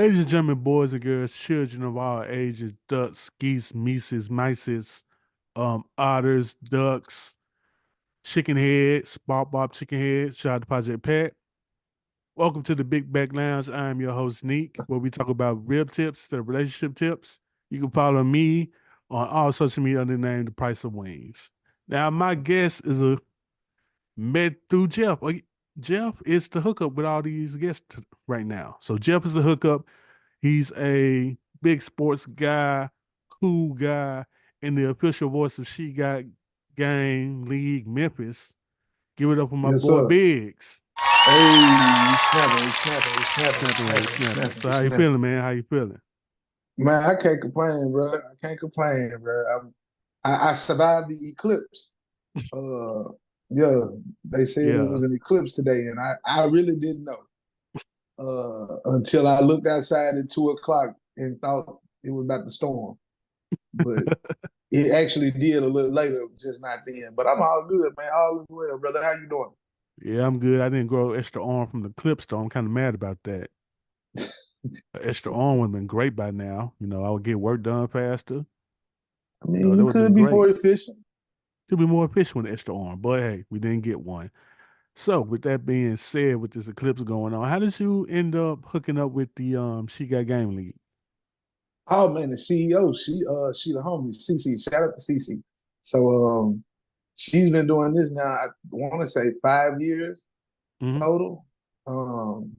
Ladies and gentlemen, boys and girls, children of all ages, ducks, geese, mices, otters, ducks, chicken heads, Bob chicken heads, shout out to Project Pat. Welcome to the Big Back Lounge. I am your host, Neek, where we talk about rib tips instead of relationship tips. You can follow me on all social media under the name The Price of Wings. Now, my guest is a met through Jeff. Jeff is the hookup with all these guests right now. So Jeff is the hookup. He's a big sports guy, cool guy, and the official voice of She Got Game League Memphis. Give it up for my Yes, boy sir. Biggs. Hey, you snapping, you snapping, you snapping, you Snapping, snapping, you snapping. snapping, So you how you snapping. feeling, man? How you feeling? Man, I can't complain, bro. I can't complain, bro. I survived the eclipse. Uh, yeah, they said it Yeah. was an eclipse today, and I really didn't know until I looked outside at 2 o'clock and thought it was about to storm. But it actually did a little later, just not then. But I'm all good, man. All is well, brother. How you doing? Yeah, I'm good. I didn't grow extra arm from the clips, though. I'm kind of mad about that. Extra arm would have been great by now. I would get work done faster. I mean, That you would have been could be more great. efficient. Could be more efficient with extra arm. But hey, we didn't get one. So, with that being said, with this eclipse going on, how did you end up hooking up with the She Got Game League? Oh man, the CEO, she the homie, Cece. Shout out to Cece. So she's been doing this now, I want to say 5 years Hmm. total. Um,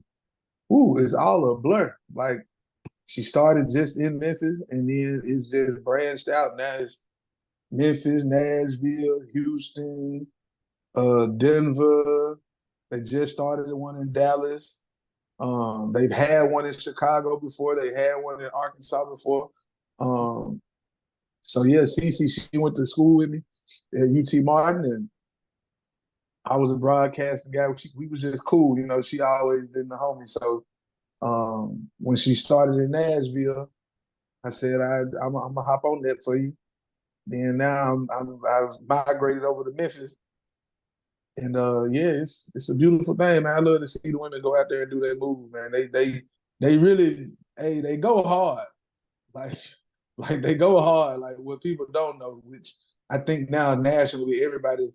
it's all a blur. Like she started just in Memphis and then it's just branched out. Now it's Memphis, Nashville, Houston, Denver. They just started one in Dallas. They've had one in Chicago before. They had one in Arkansas before. Um, So yeah, Cece, she went to school with me at UT Martin, and I was a broadcasting guy. We was just cool, you know. She always been the homie. So when she started in Nashville, I said I'm gonna hop on that for you. Then now I've migrated over to Memphis, and yeah, it's a beautiful thing, man. I love to see the women go out there and do their move, man. They really, hey, they go hard. Like like they go hard, like what people don't know, which I think now nationally everybody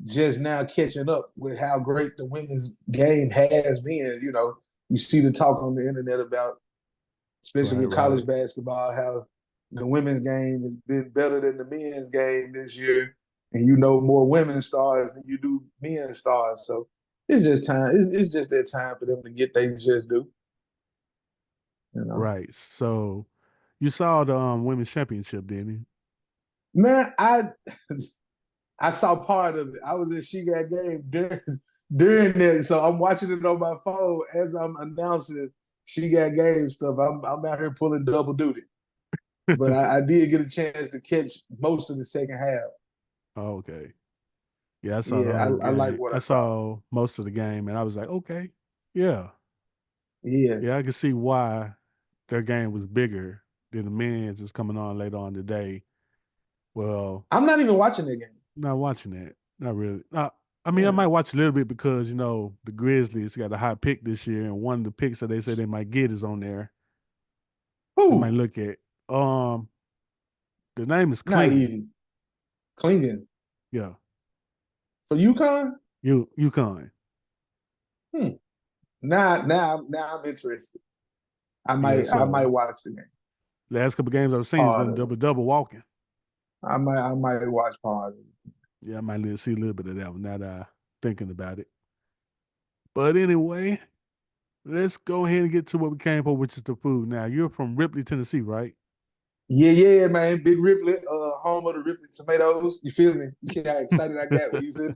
just now catching up with how great the women's game has been. You know, you see the talk on the internet about, especially Right, with right. college basketball, how the women's game has been better than the men's game this year, and you know more women stars than you do men stars. So it's just time. It's just that time for them to get they just do. You know. Right. So you saw the women's championship, didn't you? Man, I saw part of it. I was in She Got Game during that, so I'm watching it on my phone as I'm announcing She Got Game stuff. I'm out here pulling double duty, but I did get a chance to catch most of the second half. Oh, okay. Yeah, I saw the Yeah, whole I like game. what I I saw. saw most of the game, and I was like, okay, yeah, Yeah, yeah, I can see why their game was bigger than the men's is coming on later on today. Well, I'm not even watching that game. not watching that. Not really. I mean, I Yeah, might watch a little bit because the Grizzlies got a high pick this year, and one of the picks that they say they might get is on there. I might who? look at. The name is Not Klingon. even Klingon Yeah, for UConn. UConn. Hmm. Now I'm interested. Yeah, I might so watch the game. last couple games I've seen has Part been of it. double walking. I might watch part of it. Yeah, I might see a little bit of that one now that I'm thinking about it. But anyway, let's go ahead and get to what we came for, which is the food. Now, you're from Ripley, Tennessee, right? Yeah, yeah, man. Big Ripley, home of the Ripley tomatoes. You feel me? You see how excited I got when you said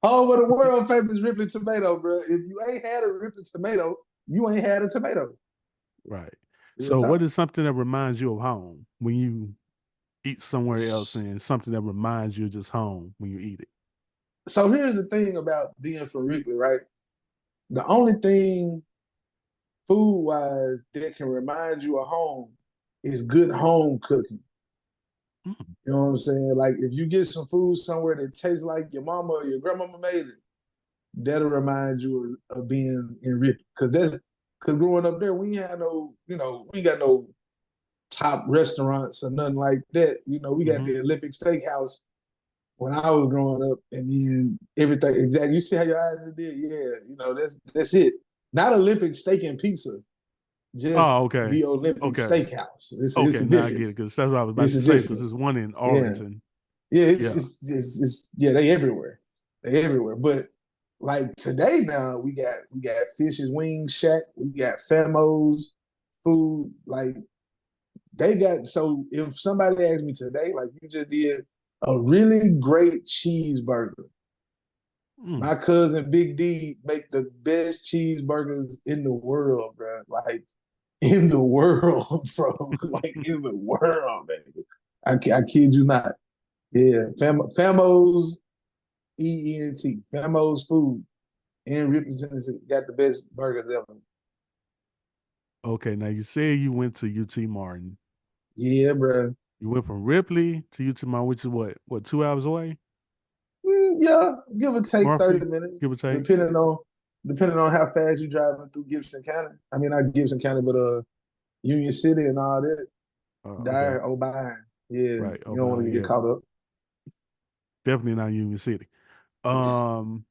home of the world famous Ripley tomato, bro. If you ain't had a Ripley tomato, you ain't had a tomato. Right. Real So, what talk. is something that reminds you of home when you eat somewhere else and something that reminds you of just home when you eat it? So here's the thing about being from Ripley, right? The only thing food wise that can remind you of home is good home cooking. Mm. You know what I'm saying? Like if you get some food somewhere that tastes like your mama or your grandmama made it, that'll remind you of being in Ripley. Cause growing up there, we ain't had no, we ain't got no top restaurants or nothing like that. We got Mm-hmm. the Olympic Steakhouse when I was growing up, and then everything. Exactly. You see how your eyes did? Yeah. That's it. Not Olympic steak and pizza, just Oh, okay. the Olympic Okay. Steakhouse. It's Okay. a Now I get it difference. because that's what I was about It's to a say because difference. there's one in Yeah. Arlington. Yeah, Yeah. it's yeah, they everywhere. They everywhere. But like today now, we got Fish's Wing Shack, we got Famo's food. Like they got so if somebody asked me today, like you just did a really great cheeseburger. Mm. My cousin Big D make the best cheeseburgers in the world, bro. Like in the world, bro. Like in the world, man. I kid you not. Yeah, Famo's EENT, Famo's Food in Ripon, Tennessee, got the best burgers ever. Okay. Now you say you went to UT Martin. Yeah, bro. You went from Ripley to UT Martin, which is what 2 hours away, Yeah, give or take roughly, 30 minutes, give or take. depending on how fast you driving through Gibson County. I mean, not Gibson County, but Union City and all that. Okay. Dyer, O'Bine. Yeah, Right. you Oh, don't want but to get yeah, caught up. definitely not Union City. Um,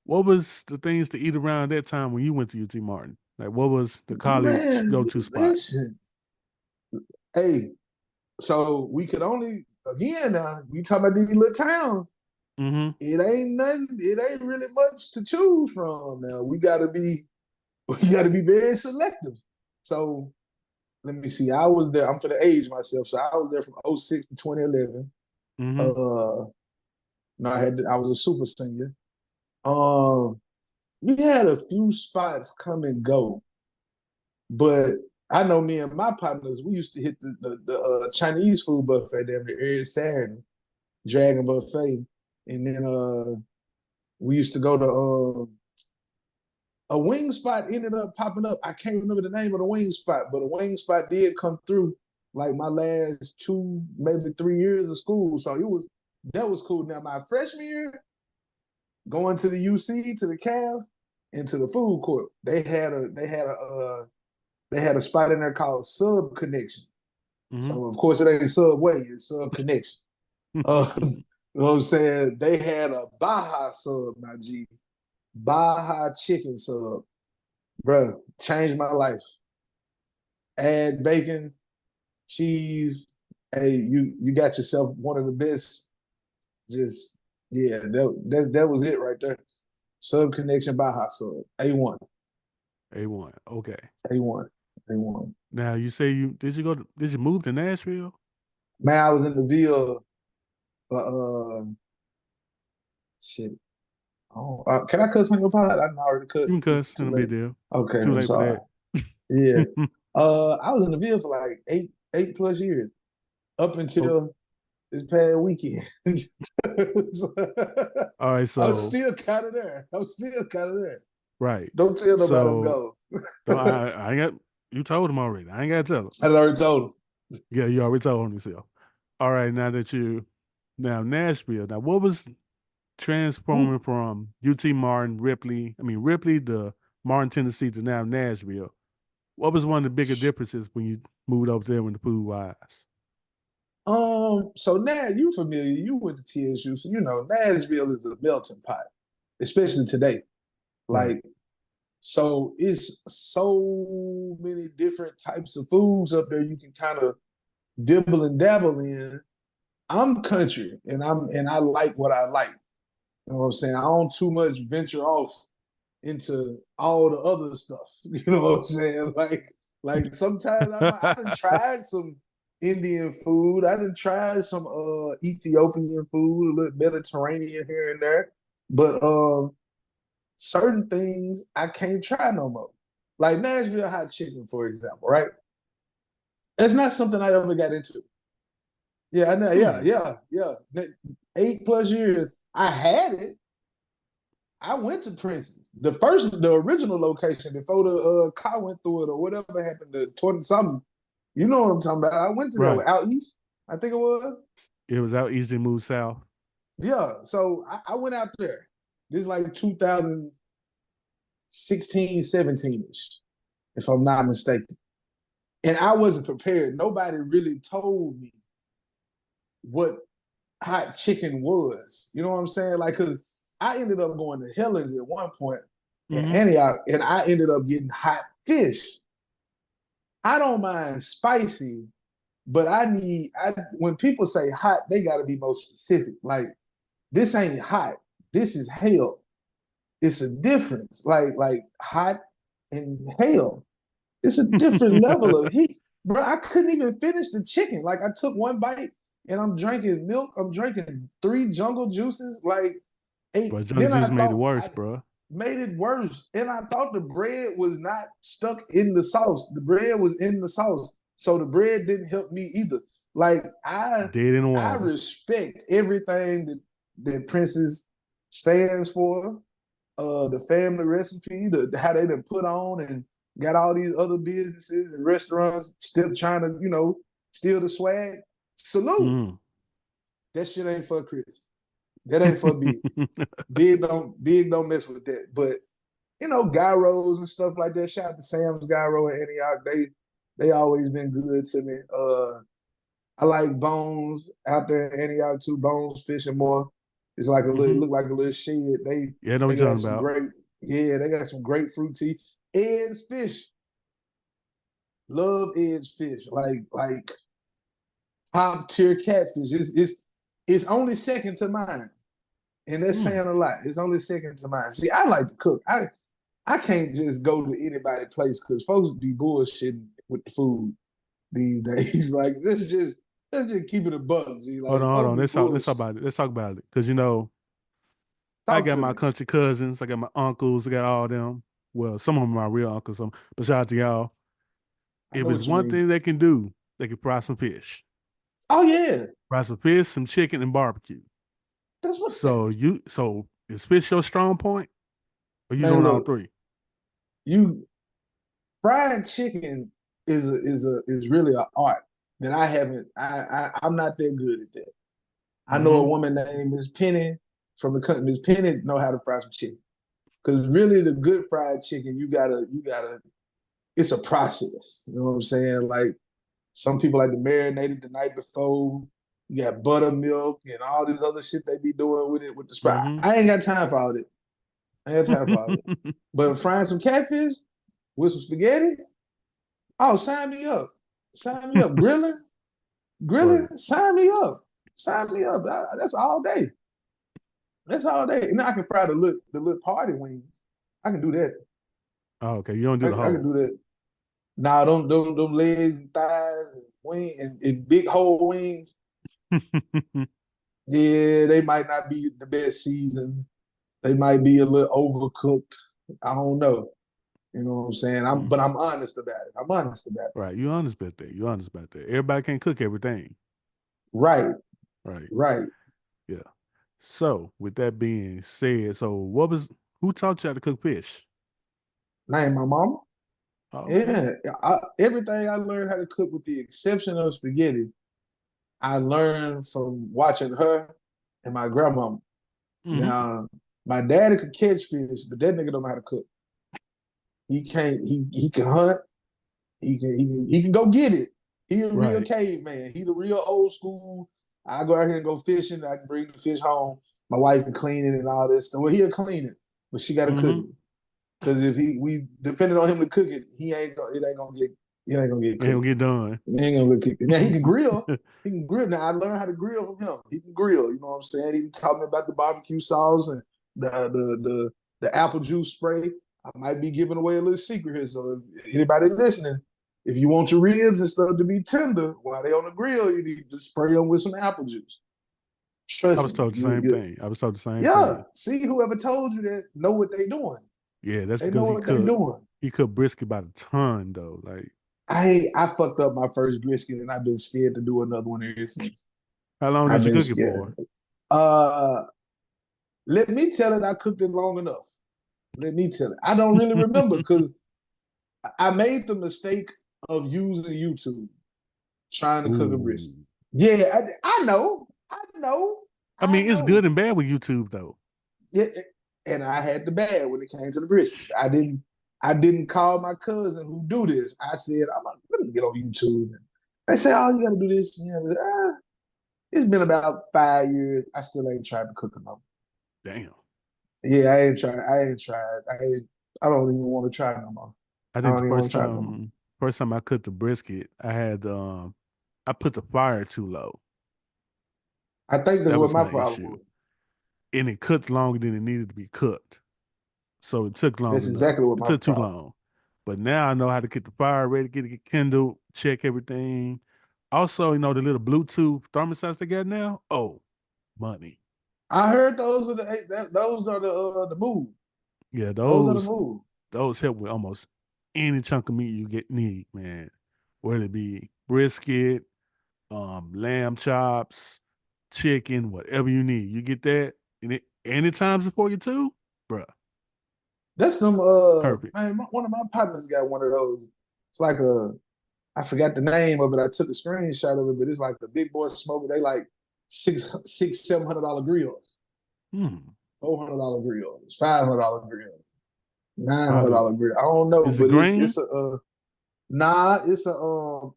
what was the things to eat around that time when you went to UT Martin? Like, what was the college Man, go-to spot? listen. Hey, so we could only again now we talking about these little towns. Mm-hmm. It ain't nothing. It ain't really much to choose from. Now we got to be we got to be very selective. So let me see. I was there. I'm for the age myself, so I was there from '06 to 2011. Mm-hmm. No, I was a super senior. Um, we had a few spots come and go, but I know me and my partners, we used to hit the Chinese food buffet there every Saturday, Dragon Buffet, and then we used to go to a wing spot ended up popping up. I can't remember the name of the wing spot, but a wing spot did come through like my last 2, maybe 3 years of school. So that was cool. Now my freshman year, going to the UC, to the Cav, and to the food court, they had a spot in there called Sub Connection. Mm-hmm. So of course it ain't Subway, it's Sub Connection. You know what I'm saying? They had a Baja sub, my G. Baja chicken sub. Bro, changed my life. Add bacon, cheese. Hey, you got yourself one of the best. Just yeah, that was it right there. Sub Connection Baja sub. A1. A1. Okay. A1. A1. Now you say did you move to Nashville? Man, I was in the Ville shit. Oh, can I cuss on your pod? I already You cussed. can It's cuss, too ain't a late. big deal. Okay, Too I'm late for sorry. that. Yeah. I was in the Ville for like eight plus years. Up Oh, until this past weekend. all right, I'm so still kind of there. I'm still kind of there. right. Don't tell nobody I'm So gone. no, I ain't got you told him already. I ain't gotta tell him. I already told him. Yeah, you already told him yourself. All right, now Nashville. Now what was transforming from UT Martin, Ripley to Martin, Tennessee to now Nashville? What was one of the bigger differences when you moved over there when the food wise? So now you familiar? You went to TSU, so you know Nashville is a melting pot, especially today. Right. Like, so it's so many different types of foods up there you can kind of dibble and dabble in. I'm country, and I like what I like. You know what I'm saying? I don't too much venture off into all the other stuff. You know what I'm saying? Like sometimes I done tried some Indian food. I done tried some Ethiopian food, a little Mediterranean here and there. But certain things I can't try no more. Like Nashville hot chicken, for example, right? It's not something I ever got into. Yeah, I know. Yeah, Hmm. yeah, yeah. 8 plus years, I had it. I went to Princeton. The original location before the car went through it or whatever happened to 20 something. You know what I'm talking about. I went to Right. there out east, I think it was. It was out easy to move south. Yeah. So I went out there. This is like 2007, 16, 17-ish, if I'm not mistaken. And I wasn't prepared. Nobody really told me what hot chicken was. You know what I'm saying? Like, cause I ended up going to Helen's at one point in Mm-hmm. Antioch, and I ended up getting hot fish. I don't mind spicy, but when people say hot, they gotta be more specific. Like, this ain't hot. This is hell. It's a difference. Like hot and hell. It's a different level of heat. Bro, I couldn't even finish the chicken. Like, I took one bite and I'm drinking milk. I'm drinking 3 jungle juices. Like, eight. But jungle Then I juice made it thought worse, I bro. made it worse. And I thought the bread was not stuck in the sauce. The bread was in the sauce. So the bread didn't help me either. Like, Dead in the I water. respect everything that Princess stands for. The family recipe, how they done put on and got all these other businesses and restaurants still trying to, steal the swag. Salute. Mm. That shit ain't for Chris. That ain't for Big. Big don't mess with that. But gyros and stuff like that. Shout out to Sam's Gyro and Antioch. They always been good to me. I like Bones out there in Antioch too. Bones fishing more. It's like it Mm-hmm. look like a little shed. They Yeah, I know they what you're got talking some about. great, yeah, they got some great fruit tea. Ed's fish. Love Ed's fish. Like top tier catfish. It's only second to mine. And that's Mm. saying a lot. It's only second to mine. See, I like to cook. I can't just go to anybody's place because folks be bullshitting with the food these days. Like, let's just keep it a buck, G. Hold Like, on, hold folks on. be Let's talk bullshit. about it. Let's talk about it. Because I Talk got to my me. country cousins, I got my uncles, I got all them. Well, some of them are my real uncles. But shout out to y'all. I If know it's what you one mean. thing they can do, they can fry some fish. Oh yeah, Fry some fish, some chicken, and barbecue. that's what. So is fish your strong point? Or you Man, doing all look, three? you fried chicken is really an art that I haven't. I'm not that good at that. I know a Mm-hmm. woman named Miss Penny from the country. Miss Penny know how to fry some chicken. Because really, the good fried chicken, you gotta. It's a process. You know what I'm saying? Like, some people like to marinate it the night before. You got buttermilk and all this other shit they be doing with it with the spot. Mm-hmm. I ain't got time for all that. I ain't got time for all that. But frying some catfish with some spaghetti, oh, sign me up. Sign me up. Grilling, Word. sign me up. Sign me up. That's all day. That's all day. And I can fry the little party wings. I can do that. Oh, okay. You don't do I, the I can whole. do that. Now, them legs and thighs and wing and big whole wings. Yeah, they might not be the best season. They might be a little overcooked. I don't know. You know what I'm saying? But Mm-hmm. I'm honest about it. I'm honest about it. Right. You honest about that. You honest about that. Everybody can't cook everything. Right, Right. right. Yeah. So with that being said, so who taught you how to cook fish? Name my mama. Oh, okay. Yeah, everything I learned how to cook, with the exception of spaghetti, I learned from watching her and my grandmama. Mm-hmm. Now, my daddy could catch fish, but that nigga don't know how to cook. He can't. He can hunt. He can go get it. He a real Right. caveman. He the real old school. I go out here and go fishing. I can bring the fish home. My wife can clean it and all this stuff. Well, he'll clean it, but she got to cook Mm-hmm. it. Because if we depending on him to cook it, it ain't gonna get And he'll cooked. get done. He ain't gonna get cooked. Now he can grill. He can grill. Now I learned how to grill from him. He can grill. You know what I'm saying? He taught me about the barbecue sauce and the apple juice spray. I might be giving away a little secret here. So if anybody listening, if you want your ribs and stuff to be tender while they on the grill, you need to spray them with some apple juice. I Trust was me. told the same thing. I was told the same Yeah. thing. See, whoever told you that know what they doing. Yeah, that's They know because what they doing. he cooked brisket by the ton though. Like, I fucked up my first brisket and I've been scared to do another one ever since. how long I've did you been cook it scared. for? Uh Let me tell it I cooked it long enough. Let me tell it. I don't really remember because I made the mistake of using YouTube trying to cook a brisket. Ooh. Yeah, I know. I know. I I mean, it's know. good and bad with YouTube though. Yeah, and I had the bad when it came to the brisket. I didn't call my cousin who do this. I said, I'm like, let me get on YouTube. They say, oh, you gotta do this. It's been about 5 years. I still ain't tried to cook enough. Damn. Yeah, I ain't tried. I ain't tried. I don't even want to try no more. I I think don't the even want to try no more. first time I cooked the brisket, I put the fire too low. I think that's That what was my my problem issue. was. And it cooked longer than it needed to be cooked. So it took long That's enough. exactly what It my took too problem. long. But now I know how to get the fire ready, get it kindled, check everything. Also, the little Bluetooth thermostats they got now. Oh, money. I heard those are the move. Yeah, Those are the move. those help with almost any chunk of meat you need, man. Whether it be brisket, lamb chops, chicken, whatever you need. You get that, and it anytime's for you too, bruh. That's them. Perfect. Man, one of my partners got one of those. It's like I forgot the name of it. I took a screenshot of it, but it's like the big boy smoker. They like $700 grills, Hmm. $400 grills, $500 grills, nine hundred Probably dollar grill. I don't know, is it but it's green? it's a nah. It's a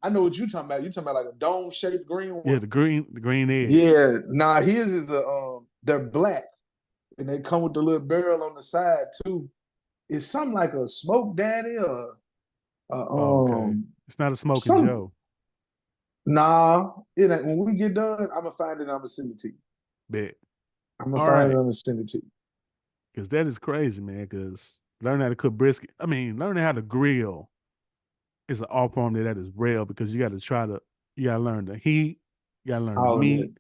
I know what you talking about. You talking about like a dome shaped green Yeah, one. the green edge. Yeah, nah. His is they're black and they come with the little barrel on the side too. It's something like a smoke daddy or Oh, okay. It's not a smoking some. Joe. Nah, it ain't. When we get done, I'm gonna find it. I'm gonna send it to you. Bet. I'm gonna All find it. right, I'm gonna send it to you. because that is crazy, man. Because learning how to cook brisket, I mean, learning how to grill is an art form that is rare because you got to learn the heat, you got to learn the All of that. meat,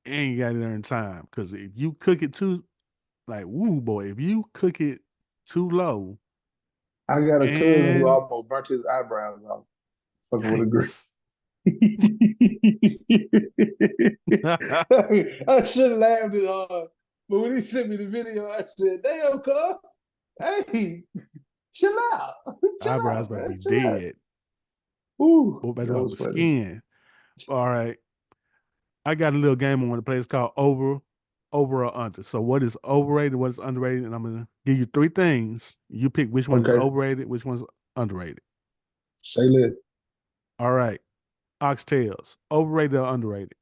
and you got to learn time. Because if you cook it too, like, woo, boy, if you cook it too low, I got a cousin who and almost burnt his eyebrows off fucking with a grill. yikes. I should have laughed as hard, but when he sent me the video, I said, "Damn, cuz, hey, chill out, chill Eyebrows out, about to man, be chill out." dead. Ooh, What about that about was my funny. skin? All right. I got a little game I want to play. It's called over or under. So what is overrated, what is underrated, and I'm gonna give you three things. You pick which one is Okay, overrated, which one's underrated. say less. All right. Oxtails, overrated or underrated?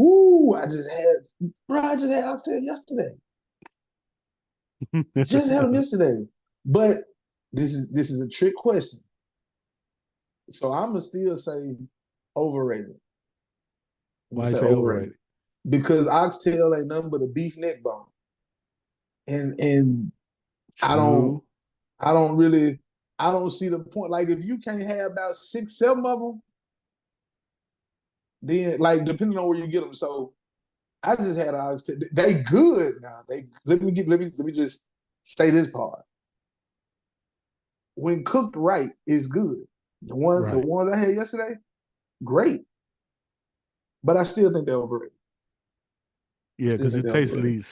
Ooh, I just had oxtail yesterday. Just had them yesterday. But this is a trick question. So I'm gonna still say overrated. I'm gonna Why you say say overrated overrated? because oxtail ain't nothing but a beef neck bone, and I don't True. I don't really I don't see the point. Like if you can't have about 6, 7 of them, then like depending on where you get them. So I just had oxtail. They good now. They let me just say this part. When cooked right, it's good. The Right. ones I had yesterday, great. But I still think they're overrated. I Yeah, still because think they're overrated.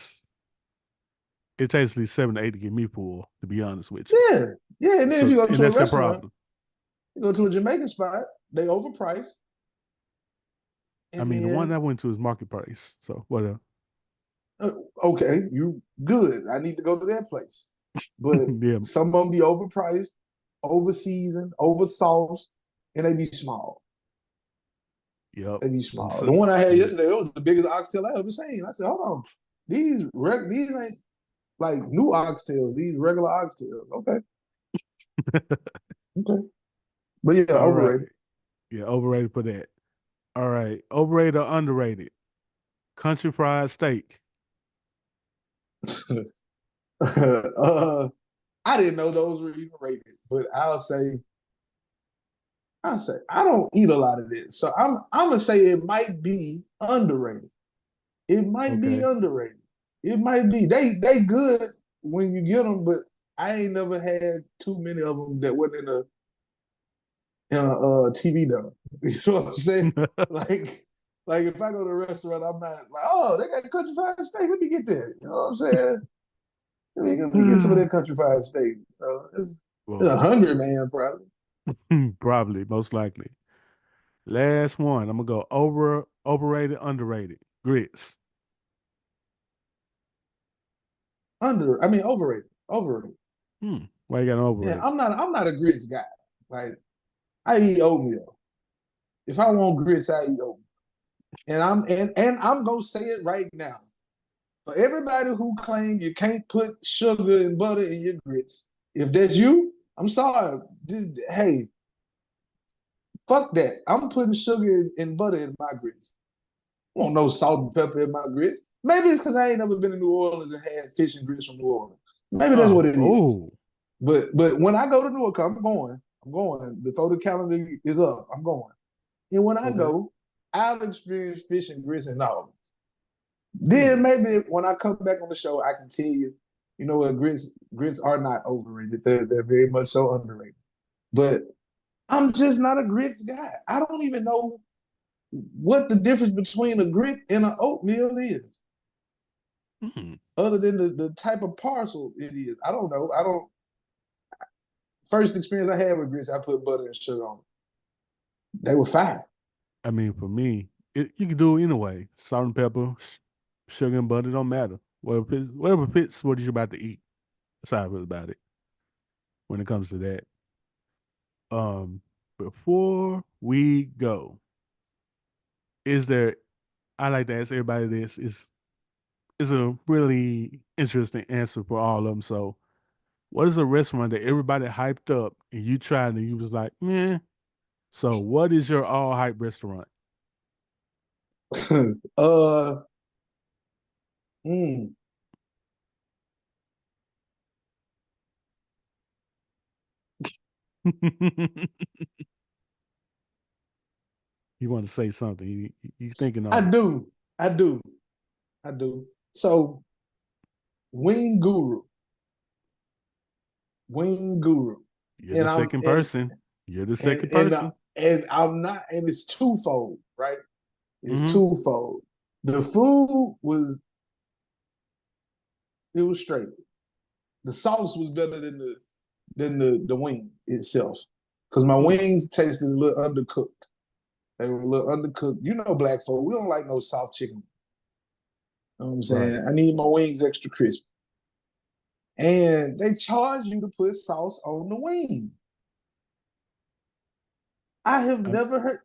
it takes at least 7 to 8 to get me full, to be honest with you. Yeah, yeah. And then if So you go and to a that's the restaurant, problem. you go to a Jamaican spot, they overpriced, I and mean, the one then I went to is market price. So whatever. uh, okay, you good. I need to go to that place. But Yeah. some of them be overpriced, over seasoned, over sauced, and they be small. Yep. They be And small. The so, one I had yeah. yesterday, it was the biggest oxtail I ever seen. I said, hold on, these ain't like new oxtails. These regular oxtails. Okay, okay. But yeah, All overrated. right. Yeah, overrated for that. All right. Overrated or underrated? Country fried steak. I didn't know those were even rated, but I'll say I don't eat a lot of this, so I'm gonna say it might be underrated. It might be Okay. underrated. It might be they good when you get them, but I ain't never had too many of them that wasn't in a TV though. You know what I'm saying? Like like if I go to a restaurant, I'm not like, oh, they got country fried steak. Let me get that. You know what I'm saying? Let me get some of that country fried steak. It's a Well, hungry man, probably. probably, most likely. Last one. I'm gonna go overrated, underrated. Grits. 'Cause overrated, underrated. Grits. I mean, the one that went to is market price. So whatever. Grits. Grits. Uh, uh, I didn't know those were even rated, but I'll say, I don't eat a lot of this. So I'm gonna say it might be underrated. It might be. They good when you get them, but I ain't never had too many of them that wasn't in a Overrated. Overrated. Why you got an Yeah, overrated? I'm not a grits guy. Like I eat oatmeal. If I want grits, I eat oatmeal. And I'm gonna say it right now. For everybody who claim you can't put sugar and butter in your grits, if that's you, I'm sorry. Hey, fuck that. I'm putting sugar and butter in my grits. I want no salt and pepper in my grits. Maybe it's because I ain't never been to New Orleans and had fish and grits from New Orleans. Maybe that's what it is. Oh, But when I go to Newark, I'm going. I'm going before the calendar is up. I'm going. And when I okay. go, I've experienced fish and grits in all. Hmm. Then maybe when I come back on the show, I can tell you, you know what, grits are not overrated. They're very much so underrated. But I'm just not a grits guy. I don't even know what the difference between a grit and an oatmeal is, Hmm. other than the type of parcel it is. I don't know. I don't. First experience I had with grits, I put butter and sugar on them. They were fine. I mean, for me, you can do it anyway. Salt and pepper, sugar and butter don't matter. Whatever fits what you're about to eat. That's how I feel about it when it comes to that. Um, before we go, is there? I like to ask everybody this. Is a really interesting answer for all of them. So, what is a restaurant that everybody hyped up and you tried and you was like, man? So, what is your all hype restaurant? uh, mm, You want to say something? You thinking I on it? do, I do, I do. So, Wing Guru, Wing Guru, You're the and I'm second person. You're the and second and person. and I'm not, and it's twofold, right? It's Mm-hmm. twofold. The food was it was straight. The sauce was better than the wing itself, because my Hmm. wings tasted a little undercooked. They were a little undercooked. You know, black folk, we don't like no soft chicken. You know what I'm Right. saying? I need my wings extra crispy. And they charge you to put sauce on the wing. I have Um, never heard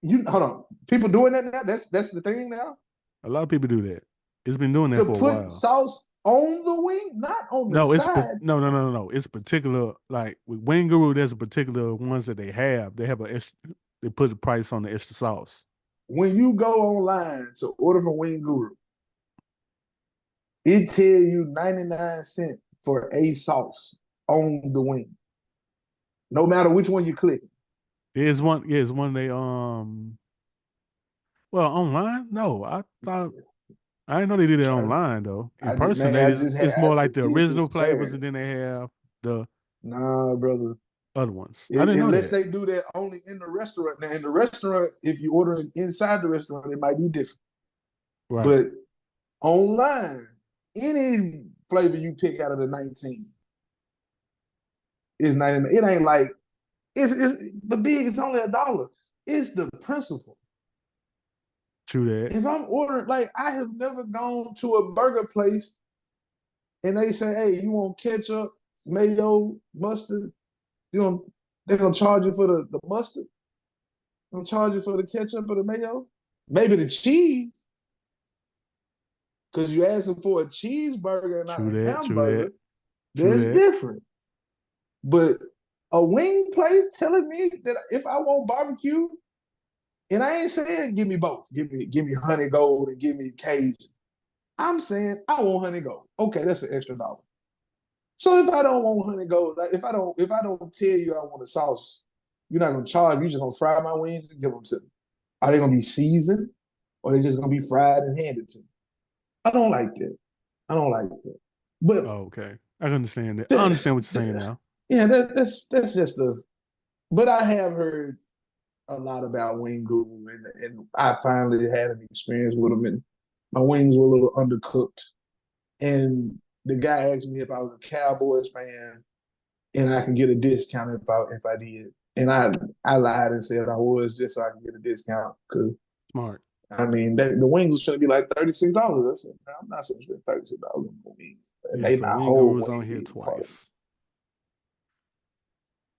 you hold on. People doing that now? That's the thing now? a lot of people do that. It's been doing that To for a put while. sauce on the wing, not on the No, side. no. It's particular. Like with Wing Guru, there's a particular ones that they have. They have a extra. They put the price on the extra sauce. When you go online to order from Wing Guru, it tell you 99 cents for a sauce on the wing, no matter which one you click. There's one. Yeah, it's one they Well, online. No, I thought I didn't know they did it I, online though. In I just person, man, that is it's I more like just the did original this flavors, Saturday. and then they have the Nah, brother. other ones. I didn't know Unless that. they do that only in the restaurant. Now, in the restaurant, if you order it inside the restaurant, it might be different. Right. But online, any flavor you pick out of the 19 is 99. It ain't like it's the big. It's only $1. It's the principle. True that. If I'm ordering, like I have never gone to a burger place and they say, "Hey, you want ketchup, mayo, mustard?" You know, they're gonna charge you for the mustard. They're gonna charge you for the ketchup or the mayo. Maybe the cheese, because you asking for a cheeseburger and not True a that. True that. hamburger. True That's that. different. But a wing place telling me that if I want barbecue, and I ain't saying give me both, give me honey gold and give me Cajun. I'm saying I want honey gold. Okay, that's an extra dollar. So if I don't want honey gold, like if I don't tell you I want a sauce, you're not gonna charge me. You're just gonna fry my wings and give them to me. Are they gonna be seasoned or are they just gonna be fried and handed to me? I don't like that. I don't like that. But Oh, okay. I understand that. I th- understand what you're saying th- now. yeah, that's just a. But I have heard a lot about Wing Guru, and I finally had an experience with them, and my wings were a little undercooked. And the guy asked me if I was a Cowboys fan, and I can get a discount if I did. And I lied and said I was just so I can get a discount because Smart. I mean, the wings was gonna be like $36. I said, "No, I'm not gonna spend $36 on wings. And Yeah, they so not Wing whole Guru's on wings here either, part of it. twice.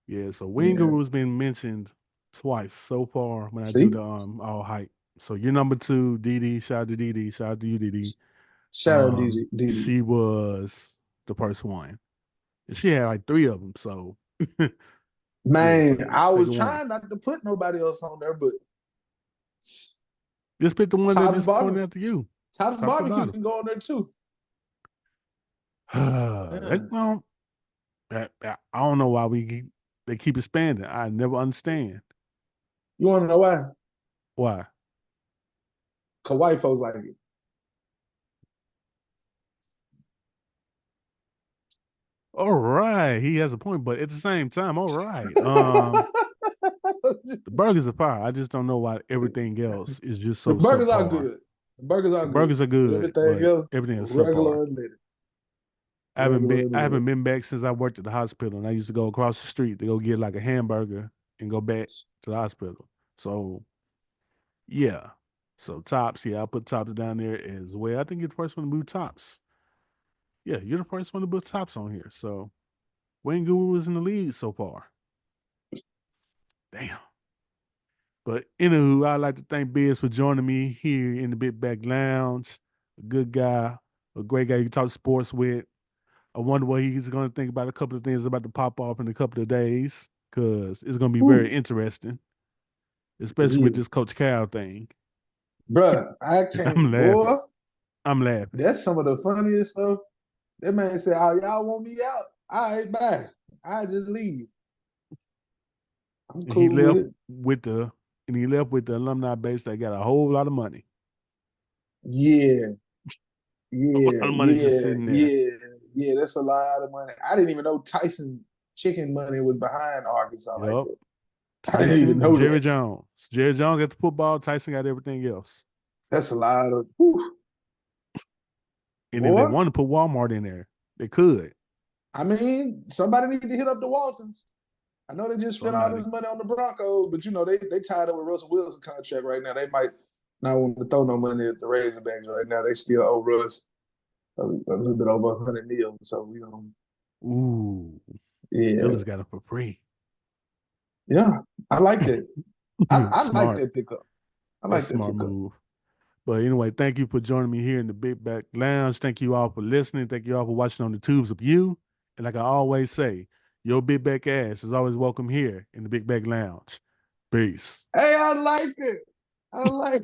Yeah, so Wing Yeah. Guru's been mentioned twice so far when I do See? the all hype. So you're number two, Dee. Shout out to Dee. Shout out to you, Dee. Shout out DD. She was the first one. And she had like three of them. So yeah, Man, so I pick was one. trying not to put nobody else on there, but Just pick the one that Tom's just pointed Barbecue. out to you, Tom's top to Barbecue bottom. can go on there too. That, Yeah. well, I don't know why they keep expanding. I never understand You want to know why? why. Cause white folks like it. All right, he has a point, but at the same time, all right. The burgers are fire. I just don't know why everything else is just The so burgers are subpar. good. The burgers are The good. burgers are But good, everything but else, everything is subpar. regular unleaded. Regular I unleaded. haven't been back since I worked at the hospital, and I used to go across the street to go get like a hamburger and go back to the hospital. So yeah, so tops. Yeah, I'll put tops down there as well. I think you're the first one to move tops. Yeah, you're the first one to put tops on here. So Wayne Guru is in the lead so far. Damn. But anywho, I'd like to thank Biz for joining me here in the Big Back Lounge. A good guy, a great guy you can talk sports with. I wonder what he's going to think about a couple of things about to pop off in a couple of days because it's going to be very Ooh, interesting, it especially with is. this Coach Cal thing. Bruh, I I'm can't, laughing. boy. I'm laughing. That's some of the funniest stuff. That man said, "Oh, y'all want me out? All right, bye. I just leave. I'm And he cool with left it." with the alumni base that got a whole lot of money. Yeah, A yeah, lot of money just yeah, sitting there. yeah, yeah. That's a lot of money. I didn't even know Tyson chicken money was behind Arkansas like Yup. that. I didn't even Tyson and know Jerry that. Jones. Jerry Jones got the football. Tyson got everything else. That's a lot of whew, And if they boy. want to put Walmart in there, they could. I mean, somebody need to hit up the Waltons. I know they just spent all Somebody. this money on the Broncos, but you know they tied up with Russell Wilson contract right now. They might not want to throw no money at the Razorbacks right now. They still owe Russ a little bit over 100 million. So Ooh. yeah, Steelers got it for free. yeah, I like that. I like Smart. that pickup. I That's like a that smart pickup. move. But anyway, thank you for joining me here in the Big Back Lounge. Thank you all for listening. Thank you all for watching on the tubes of you. And like I always say, your big back ass is always welcome here in the Big Back Lounge. Peace. Hey, I like it. I like